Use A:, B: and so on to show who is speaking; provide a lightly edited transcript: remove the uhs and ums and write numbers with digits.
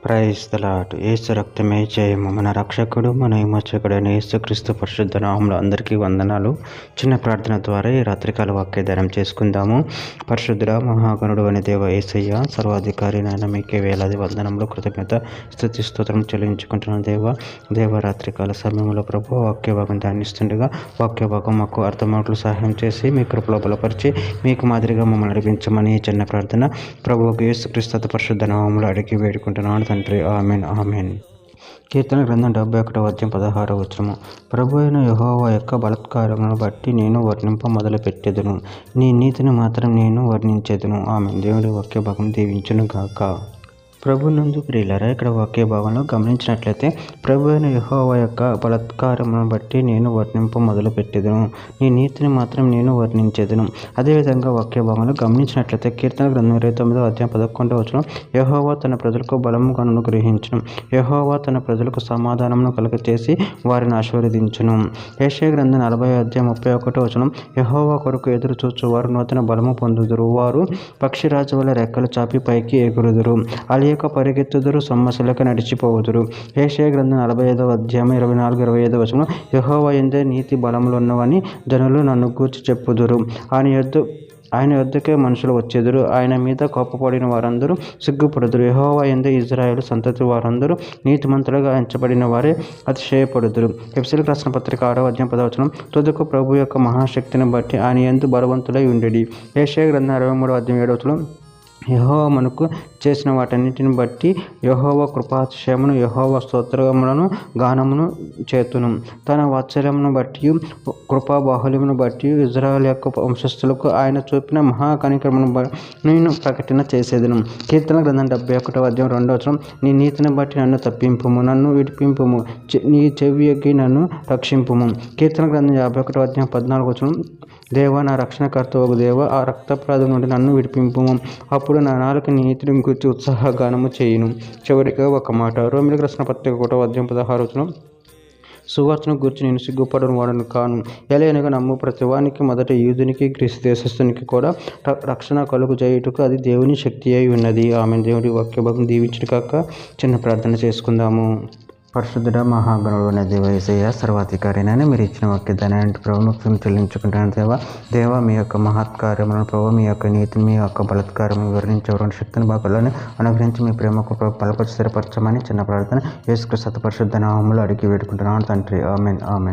A: Praise the lord. యేసు రక్తమే జయము. మన రక్షకుడు మన విమోచకుడైన యేసుక్రీస్తు పరిశుద్ధ నామములో అందరికీ వందనాలు. చిన్న ప్రార్థన ద్వారా ఈ రాత్రికాల వాక్యధానం చేసుకుందాము. పరిశుద్ధుడ మహాగణుడు అనే దేవ యేసయ్య, సర్వాధికారి నాయన, మీకే వేలాది వందనములు, కృతజ్ఞత, స్తుతి స్తోత్రం చెల్లించుకుంటున్నాను. దేవ రాత్రికాల సమయంలో ప్రభు వాక్య భాగం ధ్యానిస్తుండగా వాక్య భాగం మాకు అర్థమవుట్లు సహాయం చేసి మీ కృపలో బలపరిచి మీకు మాదిరిగా మమ్మల్ని నడిపించమని చిన్న ప్రార్థన ప్రభువుకు యేసుక్రీస్తు పరిశుద్ధ నామములో అడిగి వేడుకుంటున్నాను తండ్రి. Amen amen. కీర్తన గ్రంథం 71:16. ప్రభు అయిన యెహోవా యొక్క బలాత్కారములను బట్టి నేను వర్ణింప మొదలు పెట్టెదను, నీ నీతిని మాత్రం నేను వర్ణించెదను. ఆమెన్. దేవుడి వాక్య భాగం దీవించును గాక. ప్రభు నందు ప్రియులారా, ఇక్కడ వాక్య భాగంలో గమనించినట్లయితే ప్రభు అయిన యెహోవా యొక్క బలాత్కారమును బట్టి నేను వర్ణింప మొదలు పెట్టెదను, నీ నీతిని మాత్రం నేను వర్ణించెదను. అదేవిధంగా వాక్య భాగంలో గమనించినట్లయితే కీర్తన గ్రంథం 29:11 యెహోవా తన ప్రజలకు బలముగా అనుగ్రహించును, యెహోవా తన ప్రజలకు సమాధానమును కలుగచేసి వారిని ఆశీర్వదించును. యెషయా గ్రంథం 40:31 యెహోవా కొరకు ఎదురు చూచు వారు నూతన బలము పొందుదురు, వారు పక్షిరాజు వలె రెక్కలు చాపి పైకి ఎగురుదురు, అలియక పరిగెత్తుదురు, సొమ్మసిల్లక నడిచిపోవుదురు. యెషయా గ్రంథం 45:24-25 యెహోవా యందే నీతి బలములున్నవని జనులు నన్ను గూర్చి చెప్పుదురు, ఆయన యొద్దకే మనుషులు వచ్చెదరు, ఆయన మీద కోపపడిన వారందరూ సిగ్గుపడుదురు. యెహోవా యందే ఇశ్రాయేలు సంతతి వారందరూ నీతిమంతులుగా ఎంచబడిన వారే అతిశయపడుదురు. ఎఫెసీయులకు రాసిన పత్రిక 6:10 తుదకు ప్రభు యొక్క మహాశక్తిని బట్టి ఆయన యందు బలవంతులై ఉండెడి. యెషయా గ్రంథం 63:7 యెహోవా మనకు చేసిన వాటన్నిటిని బట్టి యెహోవా కృపాతిశయమును, యెహోవా స్తోత్రములను గానమును చేతును. తన వాత్సల్యమును బట్టి, కృపా బాహుల్యమును బట్టి ఇశ్రాయేలు యొక్క వంశస్థులకు ఆయన చూపిన మహాకనికరమును నేను ప్రకటన చేసేదను. కీర్తన గ్రంథం 71:2 నీ నీతిని బట్టి నన్ను తప్పింపుము, నన్ను విడిపింపుము, నీ చెవియొగ్గి నన్ను రక్షింపుము. కీర్తన గ్రంథం 51:14 దేవా, నా రక్షణకర్తవగు దేవా, ఆ రక్తప్రాధం నుండి నన్ను విడిపింపుము, అప్పుడు నా నాలుక నీతిని గురించి ఉత్సాహగానము చేయును. చివరిగా ఒక మాట, రోమీయులకు రాసిన పత్రిక 1:16 సువార్తను గురించి నేను సిగ్గుపడని వాడను కాను, ఎలయనగా నమ్ము ప్రతివానికి మొదట యూదునికి గ్రీసు దేశస్థునికి కూడా రక్షణ కలుగు చేయుటకు అది దేవుని శక్తి అయి ఉన్నది. ఆమె. దేవుడి వాక్య భాగం దీవించును కాక. చిన్న ప్రార్థన చేసుకుందాము. పరిశుద్ధుడ మహాగణుడు అనే దేవ యేసయ్య, సర్వాధికారినైనా మీరు ఇచ్చిన వాక్యదాన్ని ప్రభుత్వం చెల్లించుకుంటాను. దేవ మీ యొక్క మహత్కార్యములను ప్రభు, మీ యొక్క నీతిని, మీ యొక్క బలాత్కారమును వివరించేవారు శక్తిని బాగులను అనుగ్రహించి మీ ప్రేమకు బలపరిచి స్థిరపరచమని చిన్న ప్రార్థన యేసుక్రీస్తు పరిశుద్ధ నామములో అడిగి వేడుకుంటున్నాను తండ్రి. Amen amen.